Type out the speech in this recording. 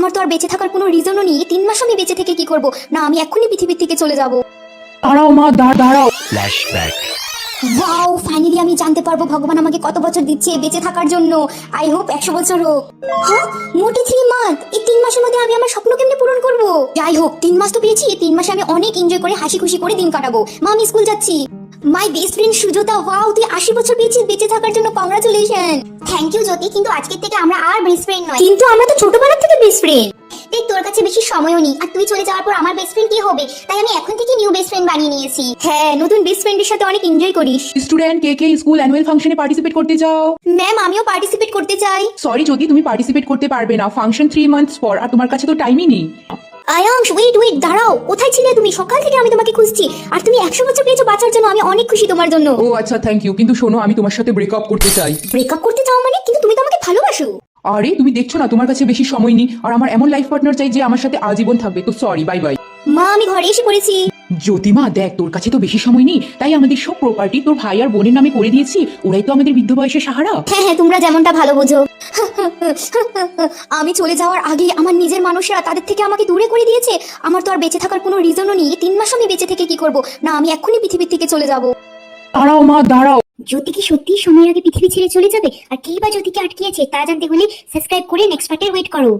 আমার তো আর বেঁচে থাকার কোনো রিজনও নেই। 3 মাস আমি বেঁচে থেকে কি করব? না, আমি এক্ষুনি পৃথিবীর থেকে চলে যাব। দাঁড়াও মা, দাঁড়াও। ফ্ল্যাশব্যাক। ওয়াও, ফাইনালি আমি জানতে পারবো ভগবান আমাকে কত বছর দিচ্ছে বেঁচে থাকার জন্য। আই হোপ 100 বছর হোক। হ্যাঁ, মোটে 3 মাস। এই 3 মাসের মধ্যে আমি আমার স্বপ্ন কেমনে পূরণ করব? যাই হোক, 3 মাস তো পেয়েছি। এই 3 মাসে আমি অনেক এনজয় করে হাসি খুশি করে দিন কাটাবো। মা, আমি স্কুল যাচ্ছি। My best friend Sujata, wow, তুই 80 বছর পেয়েছিস বেঁচে থাকার জন্য। কংগ্রাচুলেশন। থ্যাংক ইউ জ্যোতি, কিন্তু আজকের থেকে আমরা আর বেস্ট ফ্রেন্ড নয়। কিন্তু আমরা তো ছোটবেলা থেকে বেস্ট ফ্রেন্ড। দেখ, তোর কাছে বেশি সময়ও নেই, আর তুই চলে যাওয়ার পর আমার বেস্ট ফ্রেন্ড কি হবে? তাই আমি এখন থেকে নিউ বেস্ট ফ্রেন্ড বানিয়ে নিয়েছি। হ্যাঁ, নতুন বেস্ট ফ্রেন্ডের সাথে অনেক এনজয় করিস। স্টুডেন্ট কে কে স্কুল অ্যানুয়াল ফাংশনে পার্টিসিপেট করতে চাও? ম্যাম, আমিও পার্টিসিপেট করতে চাই। সরি যদি তুমি পার্টিসিপেট করতে পারবে না, ফাংশন 3 মান্থস পর, আর তোমার কাছে তো টাইমই নেই। আয়াংশ, ওয়েট, দাঁড়াও। কোথায় ছিলে তুমি? সকাল থেকে আমি তোমাকে খুঁজছি। আর তুমি 100 বছর পেয়েছো বাঁচার জন্য। আমি অনেক খুশি তোমার জন্য। ও আচ্ছা, থ্যাংক ইউ, কিন্তু শোনো, আমি তোমার সাথে ব্রেকআপ করতে চাই। ব্রেকআপ করতে চাও মানে? কিন্তু তুমি তো আমাকে ভালোবাসো। আরে তুমি দেখছো না তোমার কাছে বেশি সময় নেই, আর আমার এমন লাইফ পার্টনার চাই যে আমার সাথে আজীবন থাকবে। তো সরি, বাই বাই। মা, আমি ঘরে এসে পড়েছি। জ্যোতিমা দেখ, তোর কাছে তো বেশি সময় নেই, তাই আমাদের সব প্রপার্টি তোর ভাই আর বোনের নামে করে দিয়েছি। ওরাই তো আমাদের বৃদ্ধ বয়সের সাহারা। হ্যাঁ হ্যাঁ, তোমরা যেমনটা ভালো বোঝো। আমি চলে যাওয়ার আগে আমার নিজের মানুষরা তাদের থেকে আমাকে দূরে করে দিয়েছে। আমার তো আর বেঁচে থাকার কোনো রিজনও নেই। 3 মাস আমি বেঁচে থেকে কি করব? না, আমি এক্ষুনি পৃথিবীর থেকে চলে যাব। দাঁড়াও মা, দাঁড়াও। জ্যোতি কি সত্যি সময়ের আগে পৃথিবী ছেড়ে চলে যাবে? আর কেই বা জ্যোতিকে আটকিয়েছে তা জানতে হলে সাবস্ক্রাইব করে নেক্সট পার্টের ওয়েট করো।